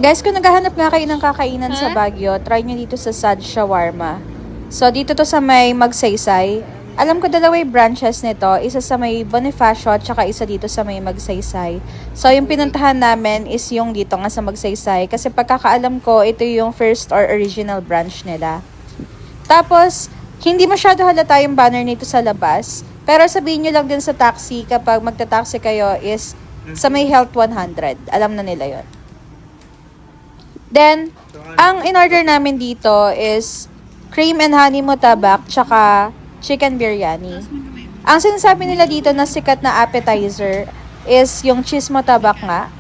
Guys, kung naghahanap nga kayo ng kakainan sa Baguio, try nyo dito sa Sad Shawarma. So, dito to sa may Magsaysay. Alam ko dalawa yung branches nito. Isa sa may Bonifacio at saka isa dito sa may Magsaysay. So, yung pinuntahan namin is yung dito nga sa Magsaysay. Kasi pagkakaalam ko, ito yung first or original branch nila. Tapos, hindi masyado halata yung banner nito sa labas. Pero sabihin nyo lang din sa taxi kapag magta-taxi kayo is sa may Health 100. Alam na nila yon. Then, ang in-order namin dito is cream and honey mutabak tsaka chicken biryani. Ang sinasabi nila dito na sikat na appetizer is yung cheese mutabak nga.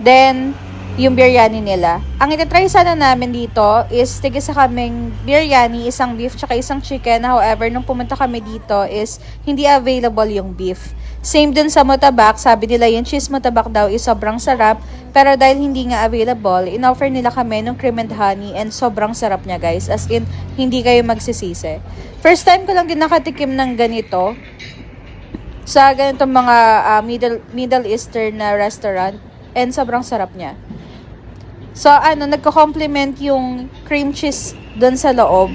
Then, yung biryani nila. Ang itatry sana namin dito is tigisa kaming biryani, isang beef, tsaka isang chicken. However, nung pumunta kami dito is hindi available yung beef. Same dun sa mutabak, sabi nila yung cheese mutabak daw is sobrang sarap. Pero dahil hindi nga available, in-offer nila kami ng cream and honey and sobrang sarap niya guys. As in, hindi kayo magsisisi. First time ko lang din nakatikim ng ganito sa ganitong mga Middle Eastern na restaurant. And sobrang sarap niya. So, nagko-complement yung cream cheese doon sa loob.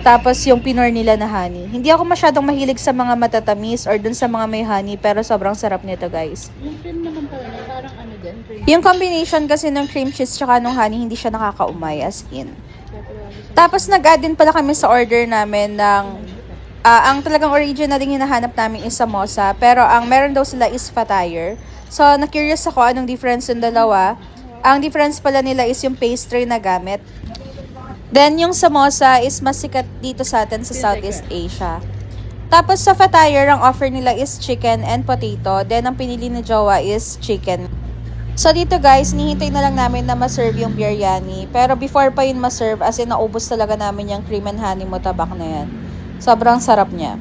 Tapos, yung pinor nila na honey. Hindi ako masyadong mahilig sa mga matatamis or doon sa mga may honey. Pero sobrang sarap nito, guys. Yung cream naman pala, parang ano din? Cream. Yung combination kasi ng cream cheese tsaka ng honey, hindi siya nakakaumay as in. Tapos, nag-add din pala kami sa order namin ng ang talagang original din hinahanap namin is samosa. Pero, ang meron daw sila is fatire. So, na-curious ako anong difference yung dalawa. Ang difference pala nila is yung pastry na gamit. Then, yung samosa is mas sikat dito sa atin sa Southeast Asia. Tapos, sa fatire, ang offer nila is chicken and potato. Then, ang pinili ni Jowa is chicken. So, dito guys, nihintay na lang namin na ma-serve yung biryani. Pero before pa yun ma-serve, as in, naubos talaga namin yung cream and honey mutabak na yan. Sobrang sarap niya.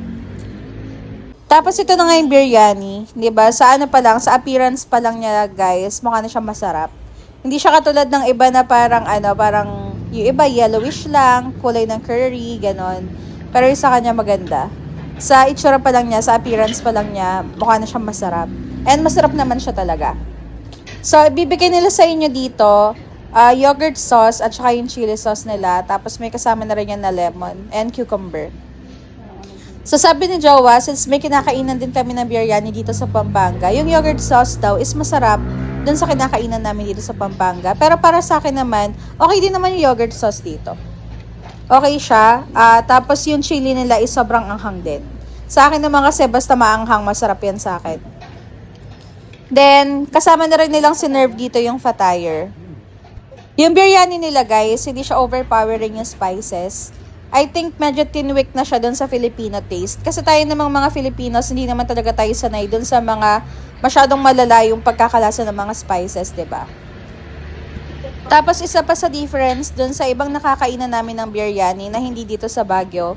Tapos, ito na nga yung biryani. Diba? Sa sa appearance pa lang niya guys, mukha na siya masarap. Hindi siya katulad ng iba na parang yung iba yellowish lang, kulay ng curry, ganon. Pero yung sa kanya maganda. Sa itsura pa lang niya, sa appearance pa lang niya, mukha na siyang masarap. And masarap naman siya talaga. So, ibibigay nila sa inyo dito, yogurt sauce at saka yung chili sauce nila. Tapos may kasama na rin yan na lemon and cucumber. So, sabi ni Jowa, since may kinakainan din kami ng biryani dito sa Pampanga, yung yogurt sauce daw is masarap dun sa kinakainan namin dito sa Pampanga. Pero para sa akin naman, okay din naman yung yogurt sauce dito. Okay siya. Tapos yung chili nila is sobrang anghang din. Sa akin naman kasi basta maanghang, masarap yan sa akin. Then, kasama na rin nilang sinerve dito yung fatire. Yung biryani nila guys, hindi siya overpowering yung spices. I think medyo tinwik na siya dun sa Filipino taste. Kasi tayo namang mga Filipinos, hindi naman talaga tayo sanay dun sa mga masyadong malala yung pagkakalasa ng mga spices, diba? Tapos isa pa sa difference dun sa ibang nakakainan namin ng biryani na hindi dito sa Baguio.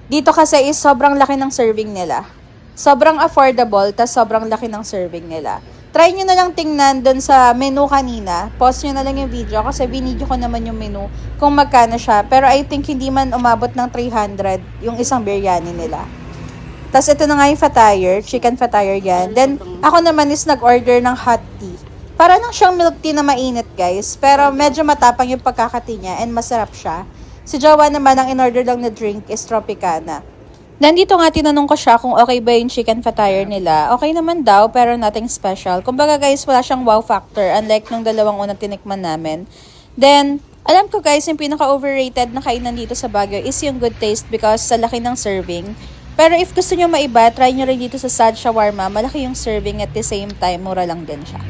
Dito kasi is sobrang laki ng serving nila. Sobrang affordable, tas sobrang laki ng serving nila. Try nyo na lang tingnan dun sa menu kanina. Pause nyo na lang yung video kasi binidyo ko naman yung menu kung magkano siya. Pero I think hindi man umabot ng 300 yung isang biryani nila. Tapos ito na nga yung fatire, chicken fatire yan. Then ako naman is nag-order ng hot tea. Para lang siyang milk tea na mainit guys. Pero medyo matapang yung pagkakati niya and masarap siya. Si Jowa naman ang in-order lang na drink is Tropicana. Nandito nga tinanong ko siya kung okay ba yung chicken fatire nila. Okay naman daw pero nothing special. Kumbaga guys, wala siyang wow factor unlike nung dalawang unang tinikman namin. Then, alam ko guys, yung pinaka-overrated na kainan dito sa Baguio is yung good taste because sa laki ng serving. Pero if gusto nyo maiba, try nyo rin dito sa Sad Shawarma. Malaki yung serving at the same time, mura lang din siya.